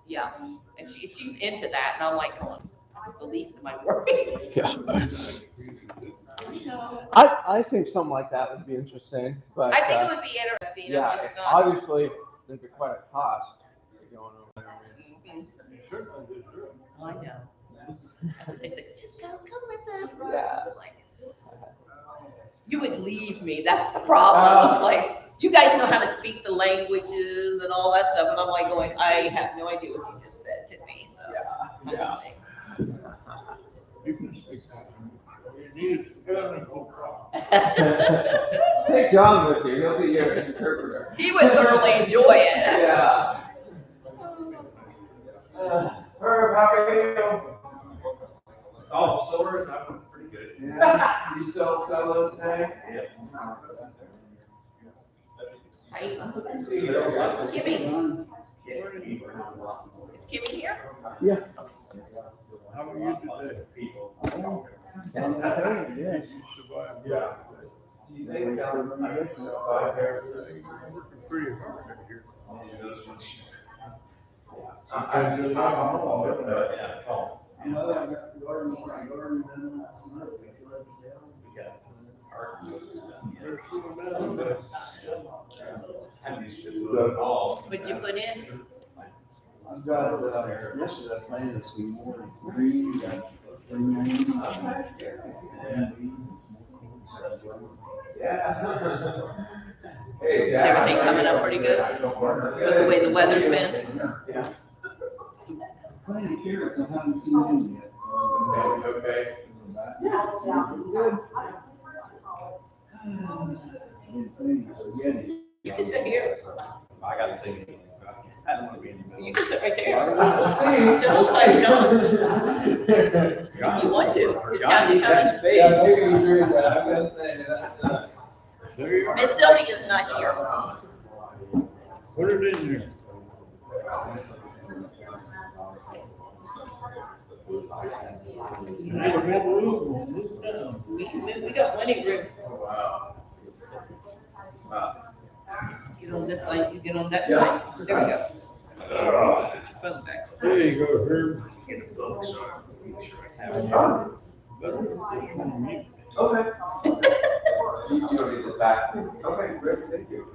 Yeah, and she's into that, and I'm like, going, the least of my worries. Yeah. I think something like that would be interesting, but I think it would be interesting. yeah, I'm just not. obviously there'd be quite a cost going over there. I know. That's what they said. Just go with us. Yeah. Like, you would leave me. That's the problem. Like, you guys know how to speak the languages and all that stuff, and I'm like going, I have no idea what you just said to me. So Yeah. You can speak that. You need a Take John with you. He'll be your interpreter. He would thoroughly enjoy it. Yeah. Herb, how are you? Oh, silver, that was pretty good. Yeah. You still sell those today? Yeah. Right. Kimmy. Is Kimmy here? Yeah. How are you today? Yeah. You survived. Yeah. Do you think I'm working pretty hard out here. I just saw They're sitting down there. What'd you put in? I've got, yesterday I planted some more green, 390. Hey, Is everything coming up pretty good? With the way the weather's been? Yeah. Planted carrots, I haven't seen them yet. Okay. Good. You can sit here. I gotta say, I don't wanna be in the middle. You can sit right there. See. Sit upside down. You want to. It's got to come. Yeah, maybe you drew that. I'm gonna say that's. There you are. Miss Sylvia's not here. Put it in there. You have a big room, move down. We got plenty of room. Wow. Get on this side, you get on that side. There we go. Both back. There you go, Herb. Okay. You don't need this back. Okay, great, thank you.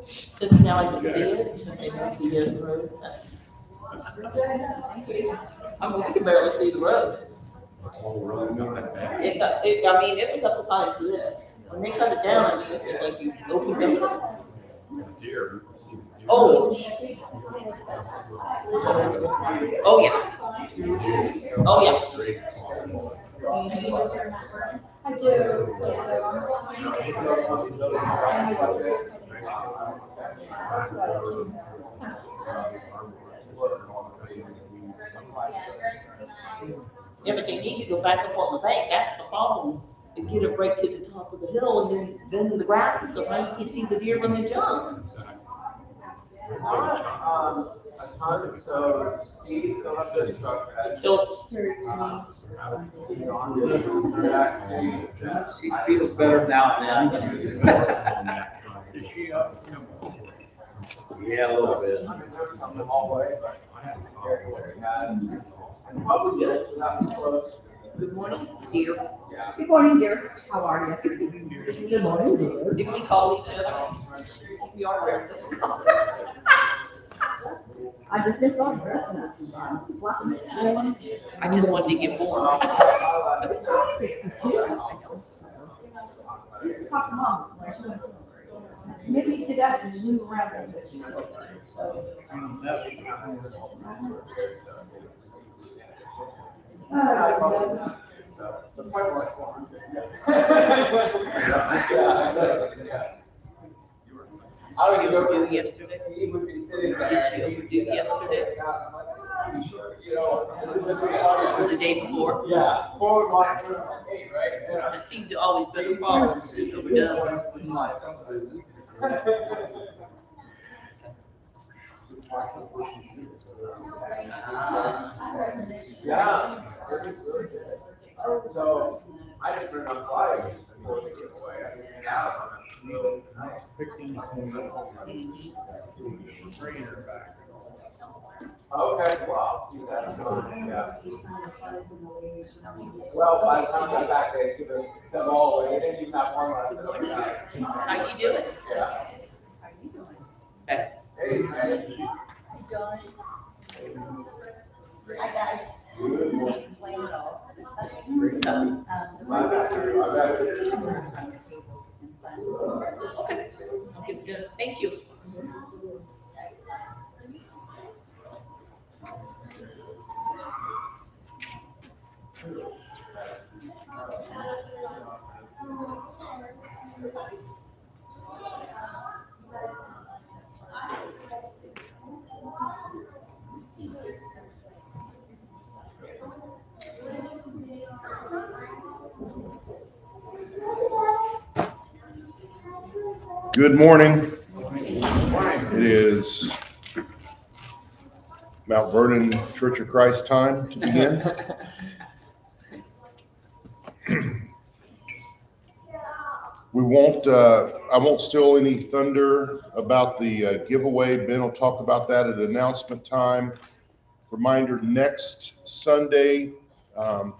Since now I can see it, since they moved the road. We can barely see the road. I mean, it was up as high as this. When they cut it down, I mean, it's just like you opened up. Oh. Oh, yeah. Oh, yeah. I do. Yeah, but they need to go back up on the bank, that's the problem. And get it right to the top of the hill, and then the grass is so high, you can see the deer when they jump. A ton, so Steve filled up this truck. She feels better now than Is she up? Yeah, a little bit. There's some in the hallway, but I have to carry what we had. And probably get it, so that was close. Good morning, dear. Yeah. Good morning, dear. How are you? Good morning, dear. Did we call each other? We are very difficult. I just did all the dressing up. Fluffing it. I just wanted to get more. It's 62. Talk to mom. Maybe you could actually move around a bit. So. I would go Do yesterday. He would be sitting there. Did you do yesterday? You know, Or the day before? yeah, forward line, eight, right? Yeah. It seemed to always be a problem, it overdoes. Yeah, really good. So I just bring up flyers before the giveaway. I didn't get out on it. Really nice. 15, 20, trainer back. Okay, wow. That's fine, yeah. Well, by the time I got back, they give them all away. They didn't even have one left. Good morning. How you doing? Yeah. Hey. Hey, man. Hi, guys. Good morning. Complain at all. Okay. Okay, good. Thank you. Good morning. It is Mount Vernon Church of Christ time to begin. I won't steal any thunder about the giveaway. Ben will talk about that at announcement time. Reminder, next Sunday,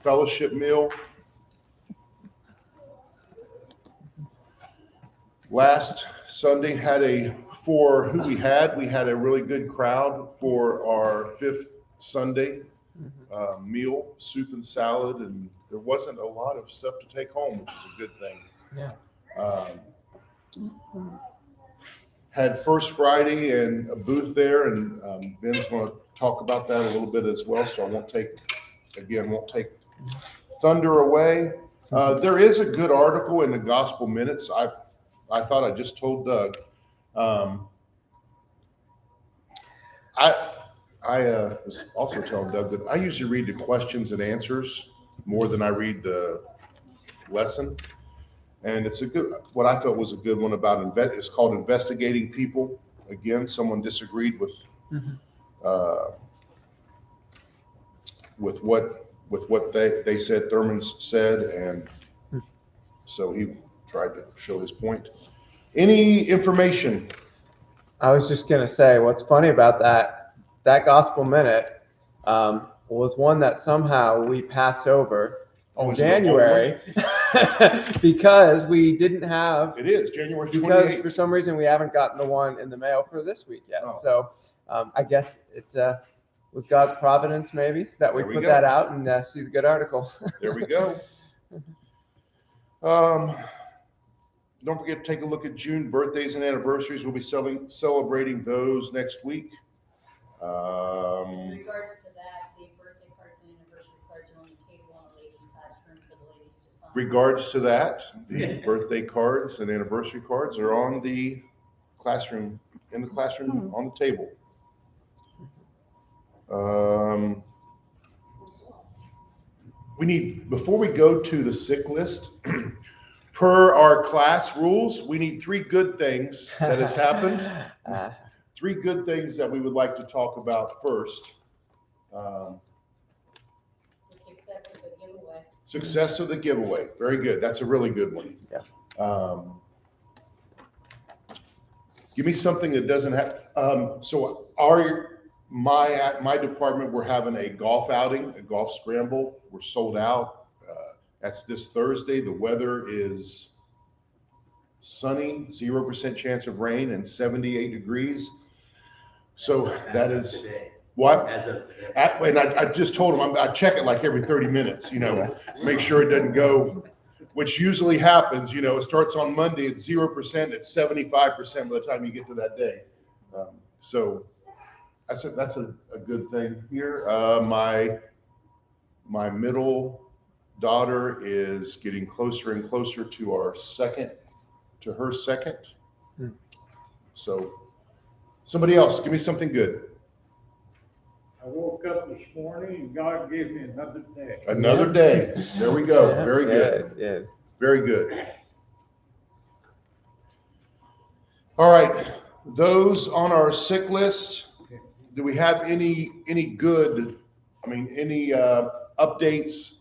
fellowship meal. Last Sunday for who we had a really good crowd for our fifth Sunday meal, soup and salad, and there wasn't a lot of stuff to take home, which is a good thing. Yeah. Had First Friday and a booth there, and Ben's going to talk about that a little bit as well, so I won't take thunder away. There is a good article in the Gospel Minutes. I thought I just told Doug. I was also telling Doug that I usually read the questions and answers more than I read the lesson. And it's what I thought was a good one about it's called Investigating People. Again, someone disagreed with what they said Thurman's said, and so he tried to show his point. Any information? I was just gonna say, what's funny about that Gospel Minute was one that somehow we passed over in January because we didn't have. It is January 28th. Because for some reason we haven't gotten the one in the mail for this week yet. Oh. So I guess it was God's providence maybe that we put that out and see the good article. There we go. Don't forget to take a look at June birthdays and anniversaries. We'll be celebrating those next week. In regards to that, the birthday cards and anniversary cards are on the table in the ladies' classroom for the ladies to sign. Regards to that, the birthday cards and anniversary cards are on the classroom, on the table. Before we go to the sick list, per our class rules, we need 3 good things that has happened. 3 good things that we would like to talk about first. The success of the giveaway. Success of the giveaway. Very good. That's a really good one. Yeah. Give me something that doesn't have. So my department, we're having a golf outing, a golf scramble. We're sold out. That's this Thursday. The weather is sunny, 0% chance of rain, and 78 degrees. So that is today. What? As of today. And I just told him I check it like every 30 minutes, make sure it doesn't go, which usually happens, it starts on Monday at 0%, it's 75% by the time you get to that day. So that's a good thing here. My middle daughter is getting closer and closer to her second. So somebody else, give me something good. I woke up this morning and God gave me another day. Another day. There we go. Very good. Yeah. Very good. All right. Those on our sick list, do we have any good, any updates,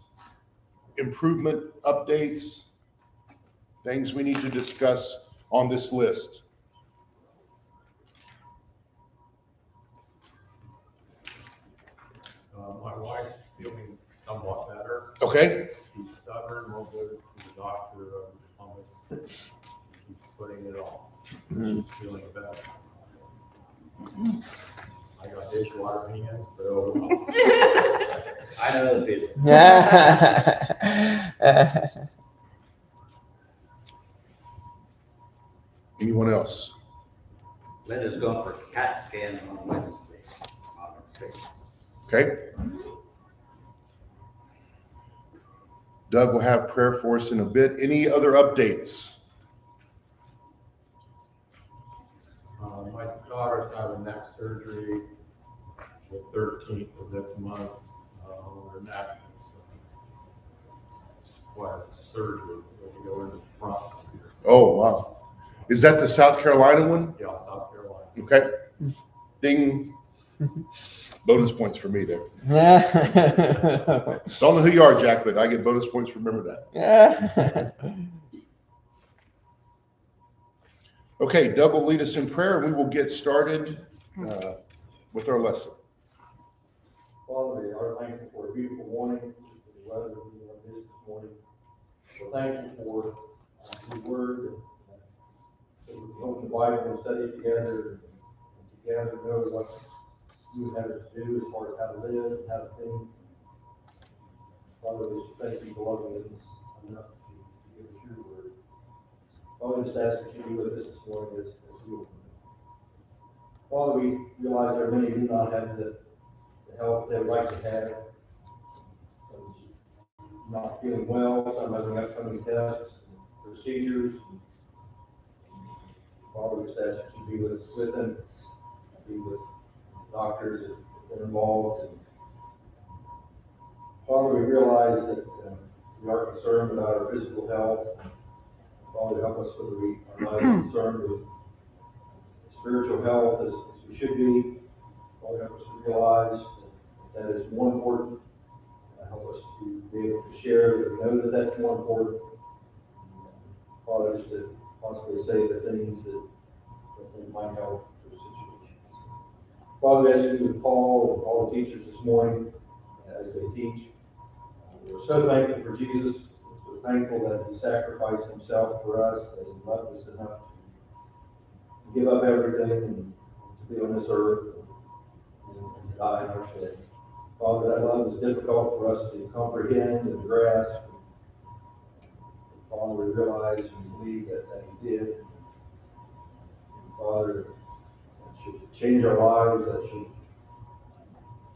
improvement updates, things we need to discuss on this list? My wife's feeling somewhat better. Okay, She's stubborn, won't go to the doctor, she's putting it off. She's feeling better. I got dishwater hands, so. I know the feeling. anyone else? Linda's going for CAT scan on Wednesday. On her face. Okay. Doug will have prayer for us in a bit. Any other updates? My daughter's having neck surgery the 13th of this month, on her neck. It's quite a surgery, they go in the front. Oh, wow. Is that the South Carolina one? Yeah, South Carolina. Okay. Ding. Bonus points for me there. Don't know who you are, Jack, but I get bonus points for remember that. Okay, Doug will lead us in prayer and we will get started with our lesson. Father, we are thankful for a beautiful morning, for the weather we have this morning. We're thankful for your word, that we can open the Bible and study it together, and together know what you have us to do as far as how to live and how to think. Father, we just thank you for loving us enough to give us your word. Father, just ask that you be with us this morning as we open it. Father, we realize there are many who do not have the health they would like to have. Some not feeling well, some having upcoming tests, and procedures. Father, we just ask that you be with them, be with doctors if they're involved. And Father, we realize that we are concerned about our physical health. Father, help us whether we are not as concerned with spiritual health as we should be. Father, help us to realize that is more important. Help us to be able to share that we know that that's more important. Father, just to possibly say the things that might help those situations. Father, we ask you to call all the teachers this morning as they teach. We're so thankful for Jesus. We're thankful that he sacrificed himself for us, that he loved us enough to give up everything and to be on this earth and to die in our stead. Father, that love is difficult for us to comprehend and grasp. Father, we realize and believe that he did. And Father, that should change our lives, that should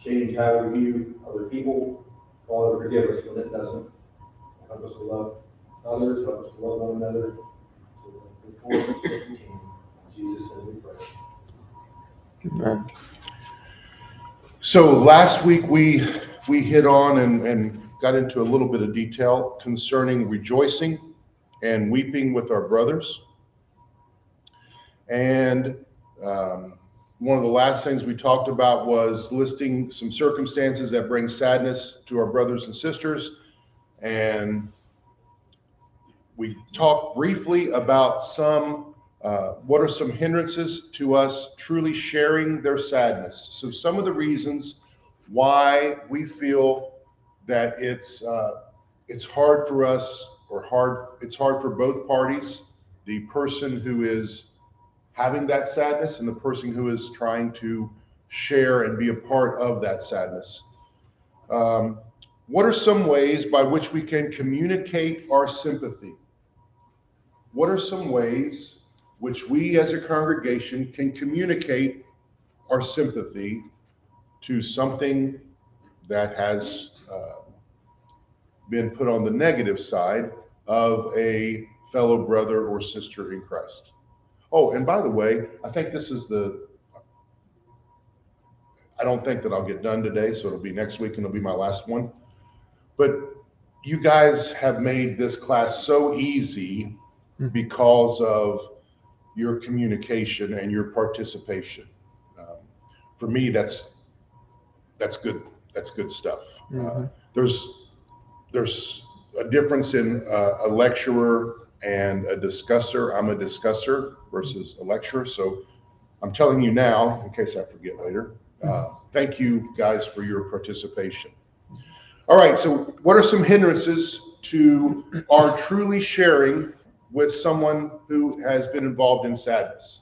change how we view other people. Father, forgive us when it doesn't. Help us to love others, help us to love one another. So we can. In Jesus' name we pray. Amen. So last week we hit on and got into a little bit of detail concerning rejoicing and weeping with our brothers. And one of the last things we talked about was listing some circumstances that bring sadness to our brothers and sisters. And we talked briefly about what are some hindrances to us truly sharing their sadness. So some of the reasons why we feel that it's hard for us, it's hard for both parties, the person who is having that sadness and the person who is trying to share and be a part of that sadness. What are some ways by which we can communicate our sympathy? What are some ways which we as a congregation can communicate our sympathy to something that has been put on the negative side of a fellow brother or sister in Christ? Oh, and by the way, I don't think that I'll get done today, so it'll be next week and it'll be my last one. But you guys have made this class so easy because of your communication and your participation. For me, that's good. That's good stuff. there's a difference in a lecturer and a discusser. I'm a discusser versus a lecturer. So I'm telling you now, in case I forget later, thank you guys for your participation. All right, so what are some hindrances to our truly sharing with someone who has been involved in sadness?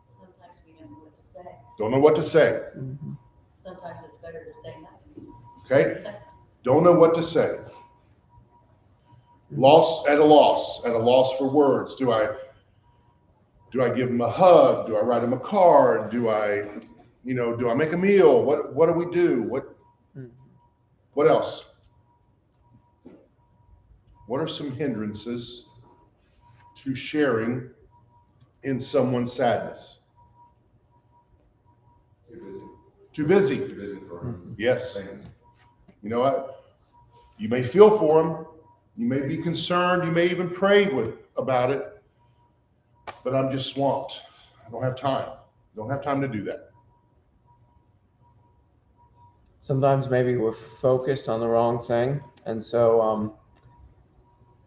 Sometimes we don't know what to say. Don't know what to say, Sometimes it's better to say nothing. okay? Don't know what to say. At a loss for words. Do I give them a hug? Do I write them a card? Do I make a meal? What do we do? What else? What are some hindrances to sharing in someone's sadness? Too busy. Too busy. Too busy for Yes. things. You know what? You may feel for them. You may be concerned. You may even pray about it. But I'm just swamped. I don't have time. Don't have time to do that. Sometimes maybe we're focused on the wrong thing. And so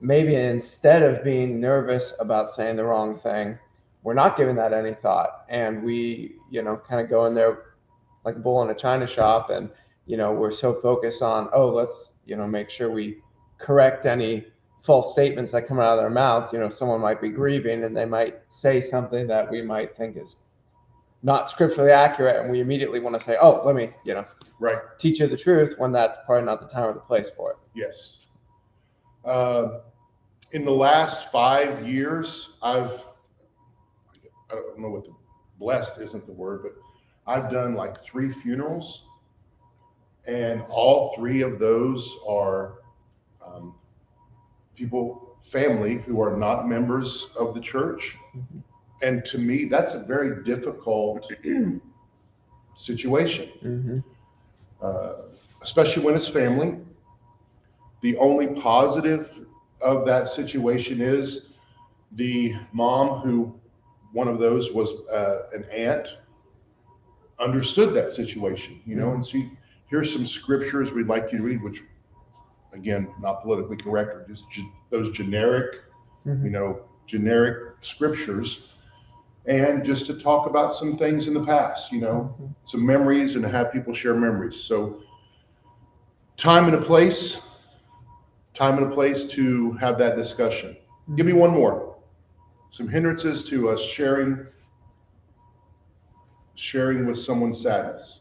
maybe instead of being nervous about saying the wrong thing, we're not giving that any thought. And we, kind of go in there like a bull in a china shop. And, we're so focused on, let's, make sure we correct any false statements that come out of their mouth. Someone might be grieving and they might say something that we might think is not scripturally accurate. And we immediately want to say, let me, Right. teach you the truth, when that's probably not the time or the place for it. Yes. In the last 5 years, I don't know what blessed isn't the word, but I've done like 3 funerals, and all 3 of those are family who are not members of the church. And to me, that's a very difficult situation, especially when it's family. The only positive of that situation is the mom, who one of those was an aunt, understood that situation, and here's some scriptures we'd like you to read, which, again, not politically correct, or just those generic, generic scriptures, and just to talk about some things in the past, some memories, and to have people share memories. So time and a place to have that discussion. Give me one more. Some hindrances to us sharing with someone's sadness.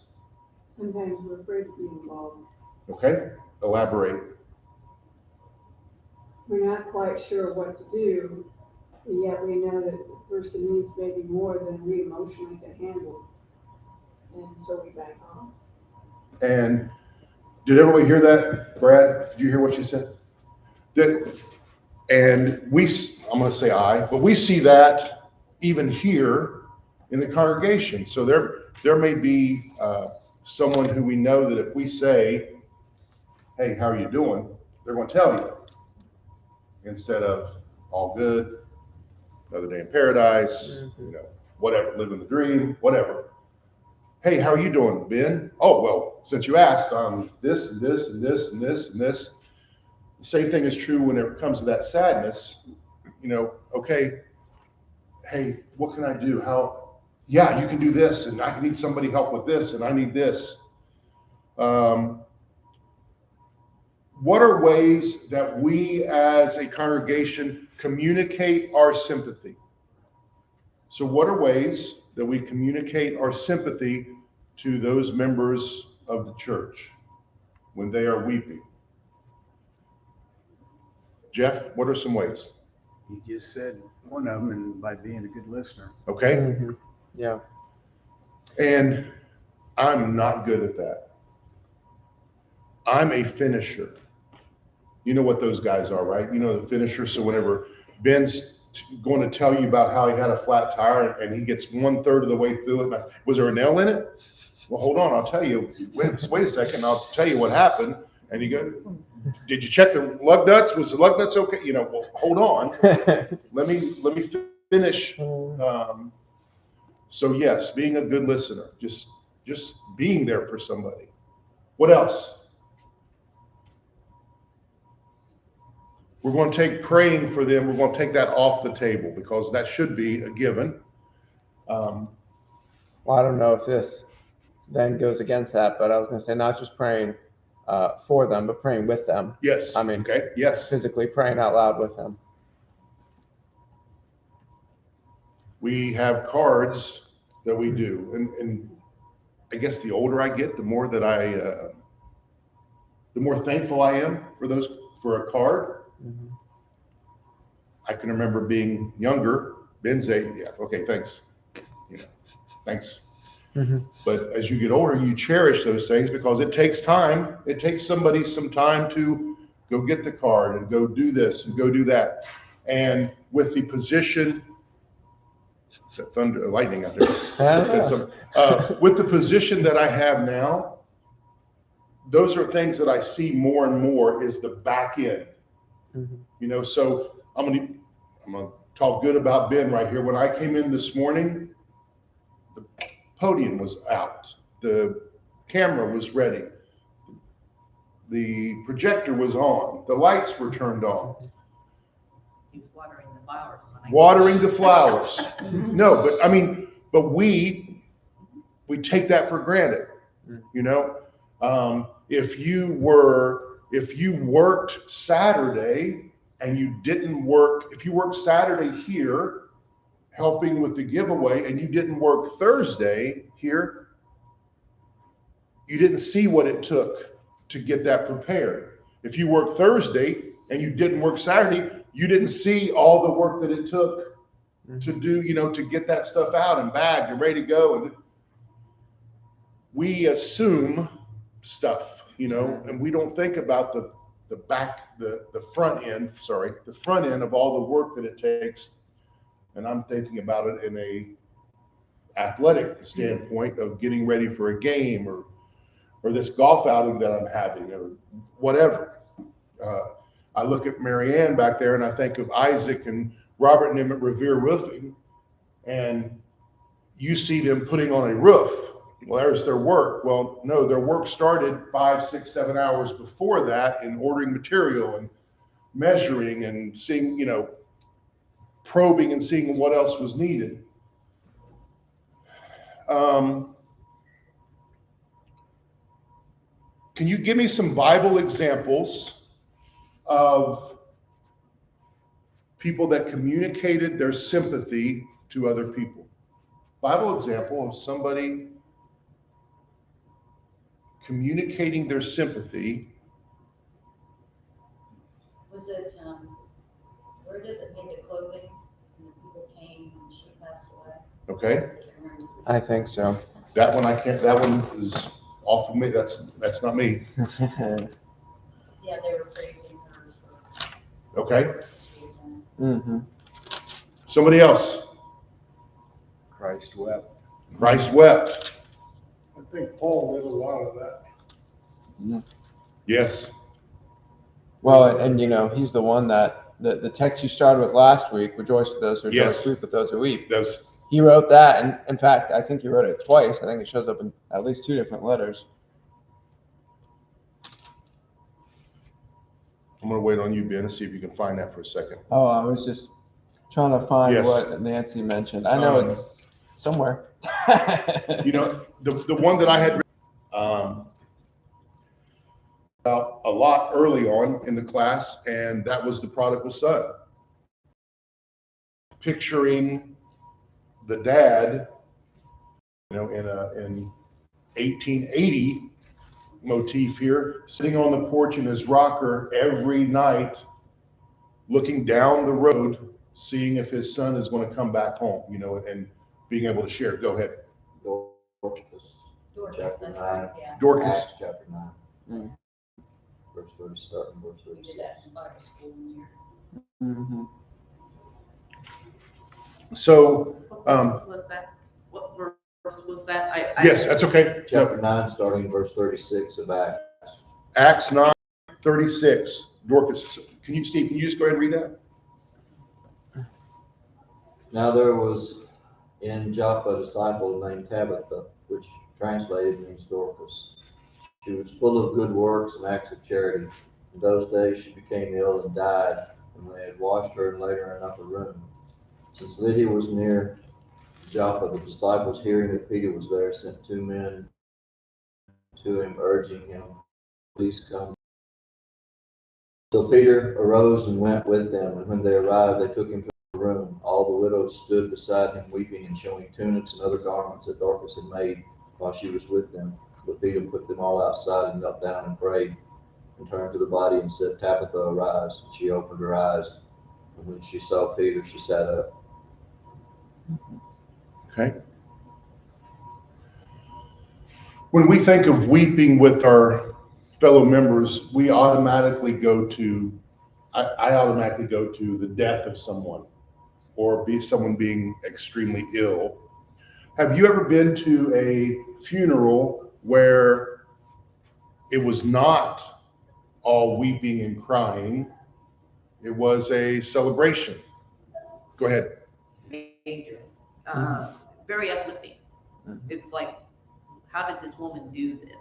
Sometimes we're afraid to be involved. Okay, elaborate. We're not quite sure what to do, but yet we know that the person needs maybe more than we emotionally can handle. And so we back off. And did everybody hear that, Brad? Did you hear what she said? And I'm going to say but we see that even here in the congregation. So there may be someone who we know that if we say, hey, how are you doing? They're going to tell you, instead of all good, another day in paradise, whatever, living the dream, whatever. Hey, how are you doing, Ben? Oh, well, since you asked, this and this and this and this and this. The same thing is true when it comes to that sadness. Okay, hey, what can I do? Yeah, you can do this, and I need somebody help with this, and I need this. What are ways that we as a congregation communicate our sympathy? So what are ways that we communicate our sympathy to those members of the church when they are weeping? Jeff, what are some ways? You just said one of them, and by being a good listener. Okay. Yeah. And I'm not good at that. I'm a finisher. You know what those guys are, right? The finisher. So whenever Ben's going to tell you about how he had a flat tire and he gets 1/3 of the way through it, was there a nail in it? Well, hold on, I'll tell you. Wait a second, I'll tell you what happened. And you go, did you check the lug nuts? Was the lug nuts okay? Well, hold on. Let me finish. So yes, being a good listener, just being there for somebody. What else? we're going to take praying for them. We're going to take that off the table because that should be a given. Well, I don't know if this then goes against that, but I was going to say not just praying for them, but praying with them. Yes. I mean, okay. Yes. physically praying out loud with them. We have cards that we do, and I guess the older I get, the more that the more thankful I am for a card. Mm-hmm. I can remember being younger. Ben say, yeah, okay, thanks. Thanks. Mm-hmm. But as you get older, you cherish those things because it takes time. It takes somebody some time to go get the card and go do this and go do that. And with the position, thunder, lightning out there. With the position that I have now, those are things that I see more and more is the back end. Mm-hmm. So I'm gonna talk good about Ben right here. When I came in this morning, the podium was out, the camera was ready, the projector was on, the lights were turned on. He was watering the flowers. Watering the flowers. No, but we take that for granted. If you worked Saturday and you didn't work, if you worked Saturday here helping with the giveaway and you didn't work Thursday here, you didn't see what it took to get that prepared. If you worked Thursday and you didn't work Saturday, you didn't see all the work that it took to do, to get that stuff out and bagged and ready to go. And we assume stuff, and we don't think about the front end of all the work that it takes. And I'm thinking about it in a athletic standpoint of getting ready for a game or this golf outing that I'm having or whatever. I look at Marianne back there and I think of Isaac and Robert and them at Revere Roofing, and you see them putting on a roof. Well, there's their work. Well, no, their work started 5, 6, 7 hours before that in ordering material and measuring and seeing, probing and seeing what else was needed. Can you give me some Bible examples of people that communicated their sympathy to other people? Bible example of somebody communicating their sympathy. Was it, where did it make the clothing and the people came when she passed away? Okay. I think so. That one that one is off of me. That's not me. Yeah, they were praising her for. Okay. Mm-hmm. Somebody else. Christ wept. Christ wept. I think Paul did a lot of that. Mm-hmm. Yes. Well, and he's the one that the text you started with last week, rejoice with those who rejoice, Yes. weep with those who weep. Those. He wrote that, and in fact, I think he wrote it twice. I think it shows up in at least 2 different letters. I'm going to wait on you, Ben, and see if you can find that for a second. Oh, I was just trying to find Yes. what Nancy mentioned. I know it's somewhere. The one that I had about a lot early on in the class, and that was the prodigal son. Picturing the dad, in 1880 motif here, sitting on the porch in his rocker every night, looking down the road, seeing if his son is going to come back home, and being able to share. Go ahead. Dorcas, Chapter that's 9. right, yeah. Dorcas. Acts chapter 9. Verse 30, starting verse We did 36. that in Bible school one year. Mm-hmm. So, What was that? What verse was that? yes, that's okay. Chapter 9, starting verse 36 of Acts. Acts 9:36. Dorcas, can you just go ahead and read that? Now there was in Joppa a disciple named Tabitha, which translated means Dorcas. She was full of good works and acts of charity, In those days she became ill and died, and when they had washed her and laid her in an upper room. Since Lydia was near Joppa, the disciples, hearing that Peter was there, sent 2 men to him, urging him, "Please come." So Peter arose and went with them, and when they arrived, they took him to the room. All the widows stood beside him, weeping and showing tunics and other garments that Dorcas had made while she was with them. But Peter put them all outside and knelt down and prayed, and turned to the body and said, "Tabitha, arise." And she opened her eyes, and when she saw Peter, she sat up. Okay. When we think of weeping with our fellow members, we automatically go to, I automatically go to the death of someone or someone being extremely ill. Have you ever been to a funeral where it was not all weeping and crying? It was a celebration. Go ahead. Major. Very uplifting. It's like, how did this woman do this?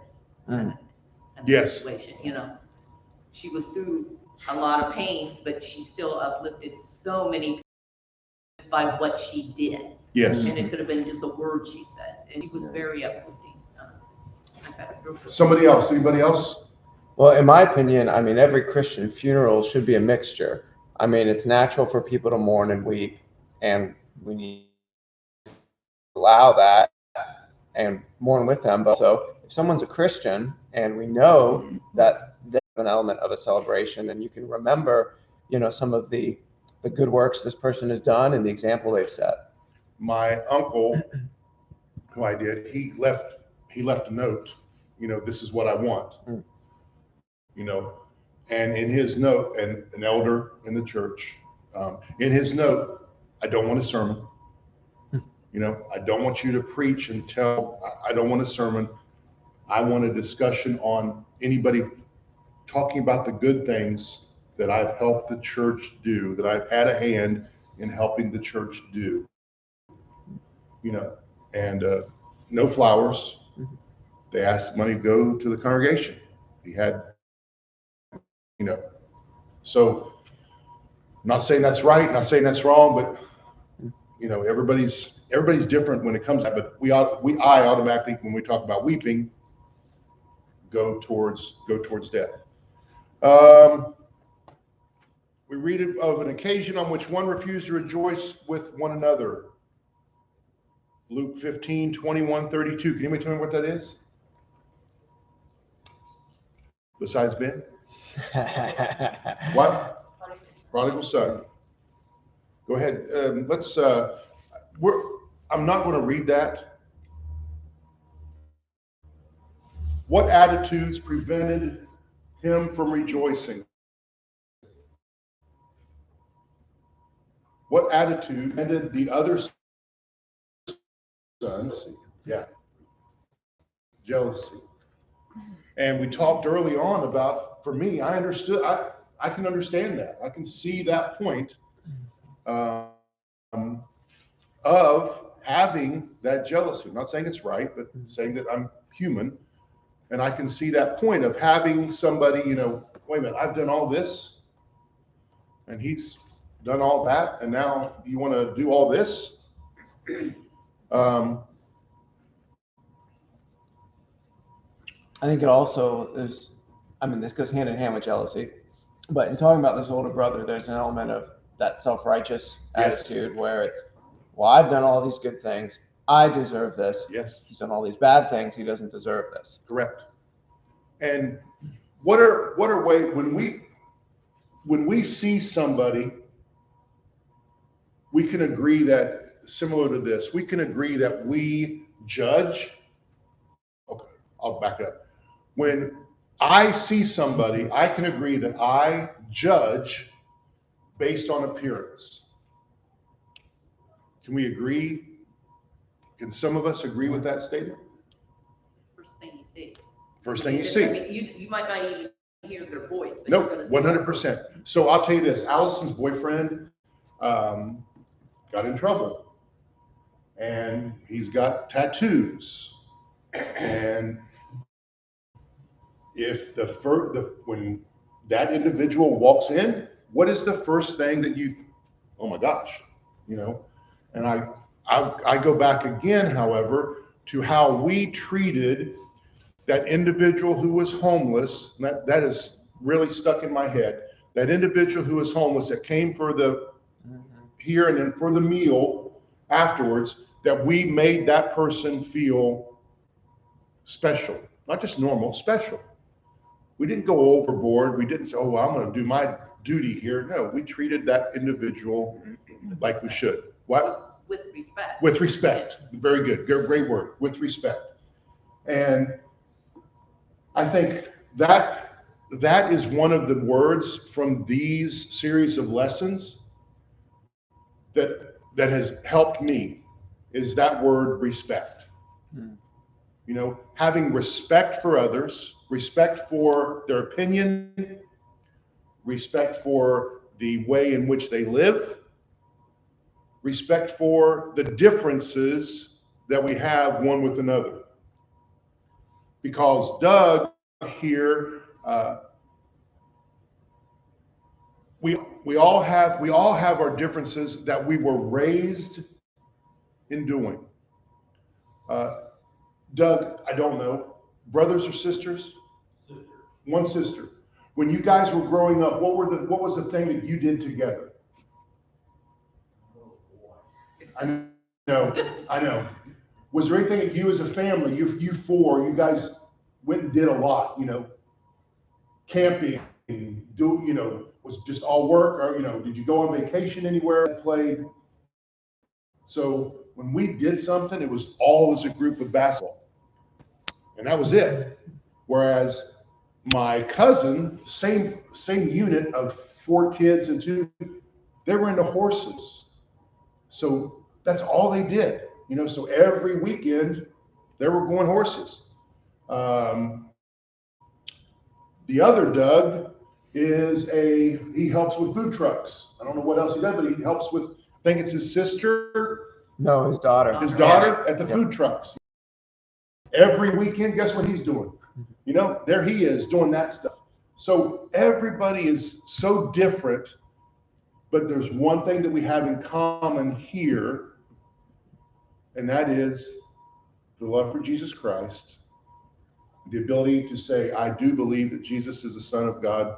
Kind of Yes. situation, you know. She was through a lot of pain, but she still uplifted so many people by what she did. Yes. And it could have been just a word she said, and she was very uplifting. Somebody else? Anybody else? Well, in my opinion, I mean, every Christian funeral should be a mixture. I mean, it's natural for people to mourn and weep, and we need to allow that and mourn with them. But also, if someone's a Christian and we know that there's an element of a celebration, then you can remember, you know, some of the good works this person has done and the example they've set. My uncle, who I did, he left a note, you know, this is what I want. You know, and in his note, and an elder in the church, in his note, I don't want a sermon. You know, I don't want you to preach and tell, I don't want a sermon. I want a discussion on anybody talking about the good things that I've helped the church do, that I've had a hand in helping the church do. You know, and no flowers. They asked money to go to the congregation. He had, you know, so I'm not saying that's right, not saying that's wrong, but you know, everybody's different when it comes to that. But I automatically, when we talk about weeping, go towards death. We read of an occasion on which one refused to rejoice with one another. Luke 15, 21, 32. Can anybody tell me what that is? Besides Ben? What? Prodigal son. Go ahead. I'm not going to read that. What attitudes prevented him from rejoicing? What attitude prevented the other sons? Yeah. Jealousy. And we talked early on about, for me, I can understand that. I can see that point of having that jealousy. I'm not saying it's right, but saying that I'm human. And I can see that point of having somebody, you know, wait a minute, I've done all this and he's done all that. And now you want to do all this? I think it also is, I mean, this goes hand in hand with jealousy, but in talking about this older brother, there's an element of that self-righteous attitude where it's, well, I've done all these good things. I deserve this. Yes. He's done all these bad things. He doesn't deserve this. Correct. And what are ways when we see somebody, we can agree that, similar to this, we can agree that we judge. Okay, I'll back up. When I see somebody, I can agree that I judge based on appearance. Can we agree? Can some of us agree with that statement? First thing you see. First thing you see. I mean, you might not even hear their voice. No, 100%. So I'll tell you this, Allison's boyfriend got in trouble and he's got tattoos. And if when that individual walks in, what is the first thing that you, oh my gosh, you know? And I go back again, however, to how we treated that individual who was homeless. That is really stuck in my head. That individual who was homeless that came for the here and then for the meal afterwards, that we made that person feel special, not just normal, special. We didn't go overboard. We didn't say, oh, well, I'm going to do my duty here. No, we treated that individual like we should. What? With respect. With respect. Very good. Great word. With respect. And I think that is one of the words from these series of lessons that has helped me, is that word respect. You know, having respect for others, respect for their opinion, respect for the way in which they live, respect for the differences that we have one with another. Because Doug here, we all have our differences that we were raised in doing. Doug, I don't know, brothers or sisters? Sister. One sister. When you guys were growing up, what was the thing that you did together? I know. Was there anything that you as a family, you four, you guys went and did a lot, you know, camping, was just all work, or, did you go on vacation anywhere and played? So when we did something, it was all as a group with basketball. And that was it. Whereas my cousin, same unit of 4 kids and 2, they were into horses. So that's all they did. So every weekend they were going horses. The other Doug he helps with food trucks. I don't know what else he does, but he helps with, I think it's his sister. No, his daughter. His daughter at the food trucks. Every weekend, guess what he's doing? There he is doing that stuff. So everybody is so different, but there's one thing that we have in common here, and that is the love for Jesus Christ, the ability to say, I do believe that Jesus is the Son of God,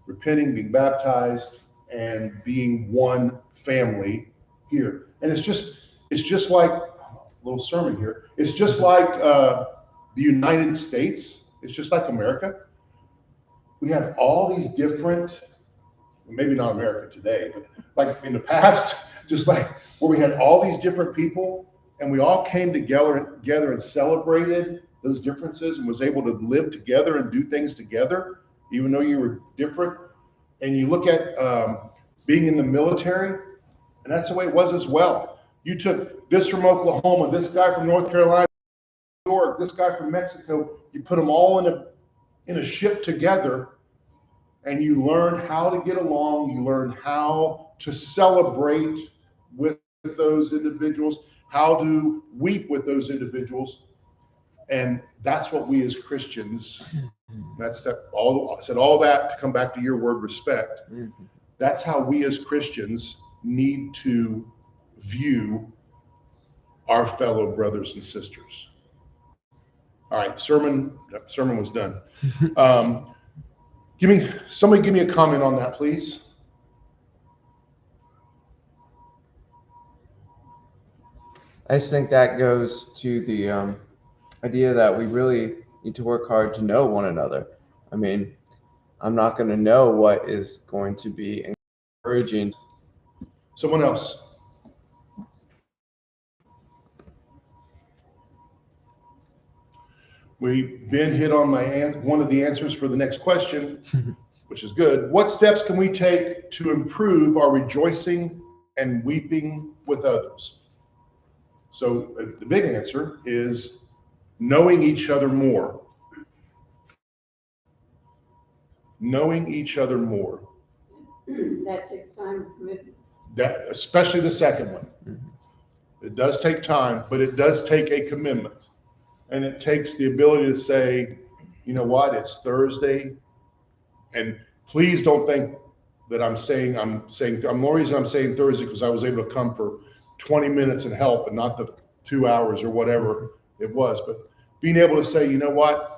repenting, being baptized, and being one family here. And it's just like a little sermon here. It's just like the United States. It's just like America. We have all these different, maybe not America today, but like in the past, just like where we had all these different people, and we all came together and celebrated those differences and was able to live together and do things together, even though you were different. And you look at being in the military, and that's the way it was as well. You took this from Oklahoma, this guy from North Carolina, New York, this guy from Mexico, you put them all in a ship together, and you learn how to get along, you learn how to celebrate with those individuals, how to weep with those individuals. And that's what we as Christians, I said all that to come back to your word, respect. That's how we as Christians need to view our fellow brothers and sisters. All right, sermon was done. Somebody give me a comment on that, please. I just think that goes to the idea that we really need to work hard to know one another. I mean, I'm not going to know what is going to be encouraging. Someone else. Ben hit on one of the answers for the next question, which is good. What steps can we take to improve our rejoicing and weeping with others? So the big answer is knowing each other more. Knowing each other more. That takes time and commitment. Especially the second one. It does take time, but it does take a commitment. And it takes the ability to say, you know what, it's Thursday. And please don't think that the only reason I'm saying Thursday because I was able to come for 20 minutes and help and not the 2 hours or whatever it was. But being able to say, you know what?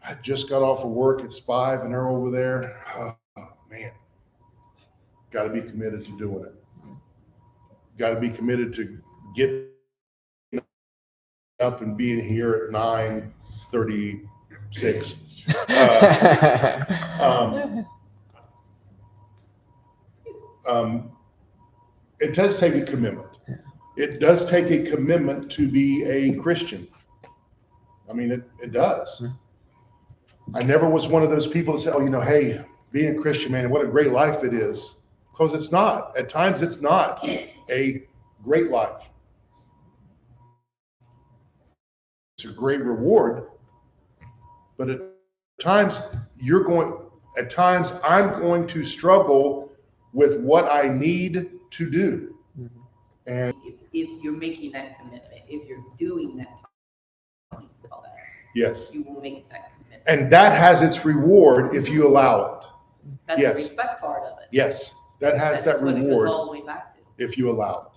I just got off of work. It's 5 and they're over there. Oh, man. Got to be committed to doing it. Got to be committed to getting up and being here at 9:36. It does take a commitment. It does take a commitment to be a Christian. I mean, it does. I never was one of those people that say, oh, hey, being a Christian, man, what a great life it is. Because it's not. At times, it's not a great life. It's a great reward. But at times, I'm going to struggle with what I need to do. And if you're making that commitment, if you're doing that, yes, you will make that commitment. And that has its reward if you allow it. That's yes. the respect part of it. Yes, that has that reward all the way back to. If you allow it.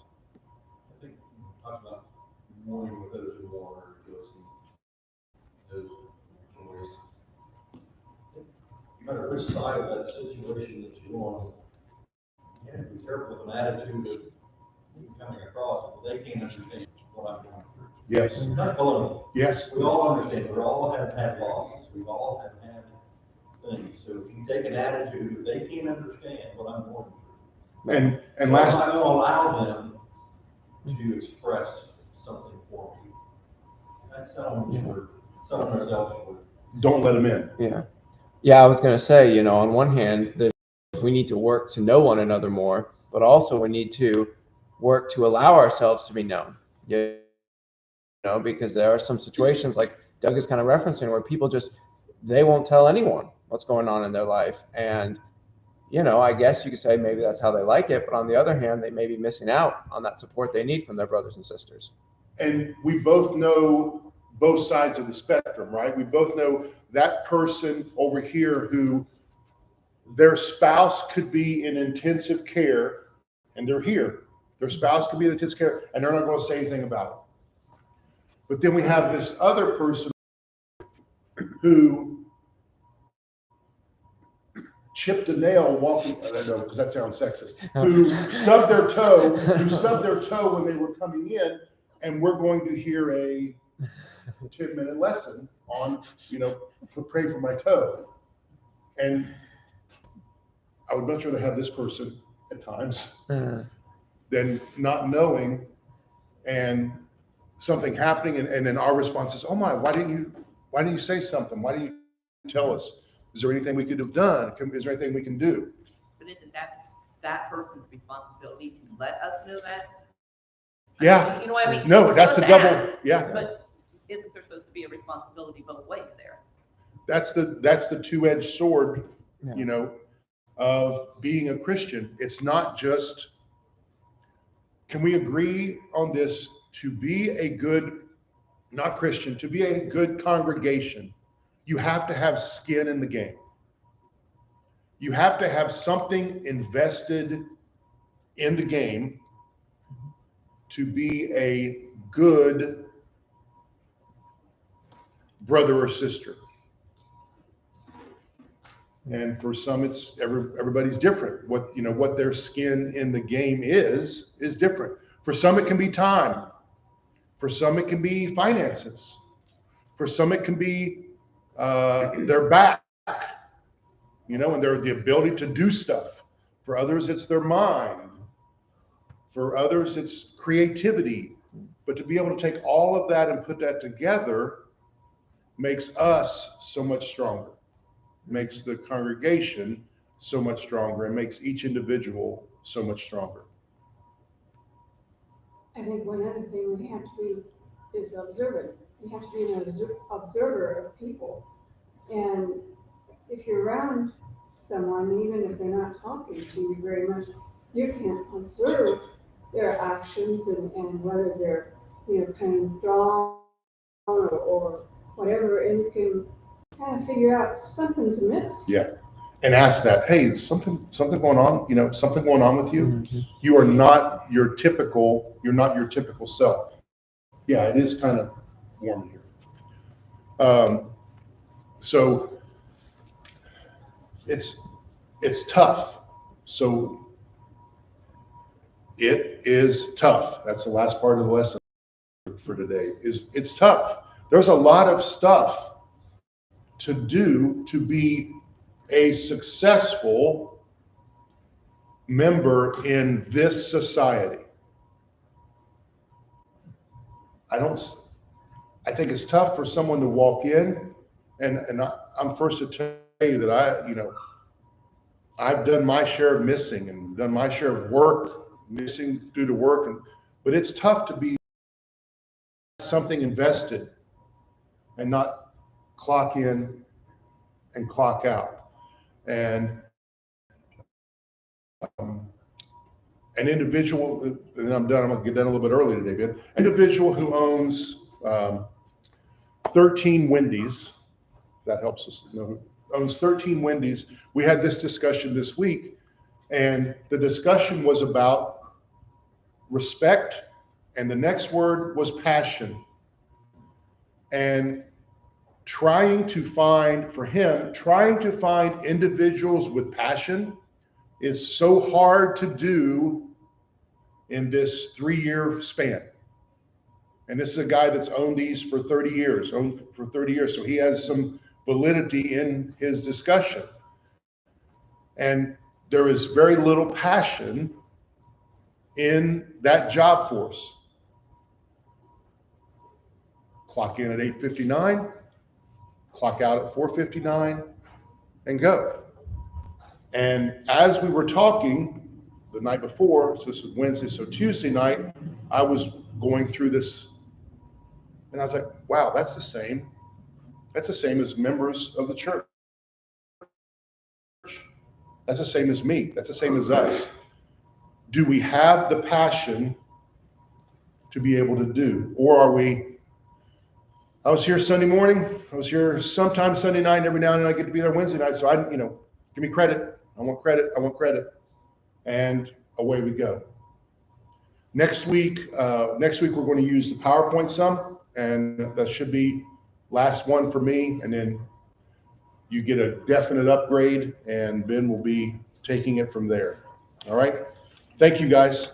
I think talk about mourning with those who mourn or rejoicing those who rejoice. No matter which side of that situation that you're on, you have to be careful with an attitude of coming across, but they can't understand what I'm going through. Yes. That's baloney. Yes. We all understand. We all have had losses. We all have had things. So if you take an attitude, they can't understand what I'm going through. And so last, I'm not going to allow them to express something for me. That's someone else would. Don't let them in. Yeah. Yeah, I was going to say, on one hand, we need to work to know one another more, but also we need to work to allow ourselves to be known. Because there are some situations like Doug is kind of referencing where people they won't tell anyone what's going on in their life. And, I guess you could say maybe that's how they like it. But on the other hand, they may be missing out on that support they need from their brothers and sisters. And we both know both sides of the spectrum, right? We both know that person over here who their spouse could be in intensive care and they're here. Their spouse could be in intensive care and they're not going to say anything about it. But then we have this other person who chipped a nail walking, I don't know, because that sounds sexist, who stubbed their toe when they were coming in, and we're going to hear a 10-minute lesson on, pray for my toe. And I would much rather have this person at times than not knowing and something happening and then our response is, oh my, why didn't you say something? Why didn't you tell us? Is there anything we could have done? Is there anything we can do? But isn't that person's responsibility to let us know that? Yeah. You know what I mean? No, that's a double. Yeah. But isn't there supposed to be a responsibility both ways there? That's the two-edged sword, of being a Christian. It's not just, can we agree on this? To be a good, not Christian, to be a good congregation, you have to have skin in the game. You have to have something invested in the game to be a good brother or sister. And for some, it's everybody's different. What their skin in the game is different. For some, it can be time. For some, it can be finances. For some, it can be their back, and the ability to do stuff. For others, it's their mind. For others, it's creativity. But to be able to take all of that and put that together makes us so much stronger, makes the congregation so much stronger, and makes each individual so much stronger. I think one other thing we have to be is observant. You have to be an observer of people. And if you're around someone, even if they're not talking to you very much, you can observe their actions and whether they're, kind of withdrawn or whatever, and you can kind of figure out something's amiss. Yeah. and ask that, hey, is something going on? You know, something going on with you? Mhm. You are not your typical, you're not your typical self. Yeah, it is kind of warm here. So it's tough. So it is tough. That's the last part of the lesson for today. Is it's tough. There's a lot of stuff to do to be a successful member in this society. I think it's tough for someone to walk in, and I'm first to tell you that I've done my share of missing and done my share of work, missing due to work, but it's tough to be something invested and not clock in and clock out. And an individual, and I'm done, I'm gonna get done a little bit early today, Ben. Individual who owns 13 Wendy's, that helps us know, who owns 13 Wendy's. We had this discussion this week, and the discussion was about respect, and the next word was passion. And trying to find individuals with passion is so hard to do in this 3-year span. And this is a guy that's owned these for 30 years, so he has some validity in his discussion. And there is very little passion in that job force. Clock in at 8:59, clock out at 4:59, and go. And as we were talking the night before, so this was Wednesday, so Tuesday night, I was going through this, and I was like, wow, that's the same as members of the church. That's the same as me. That's the same as us. Do we have the passion to be able to do? Or are we, I was here Sunday morning, I was here sometime Sunday night, and every now and then I get to be there Wednesday night, so give me credit. I want credit. And away we go. Next week we're going to use the PowerPoint some, and that should be last one for me, and then you get a definite upgrade, and Ben will be taking it from there. All right? Thank you, guys.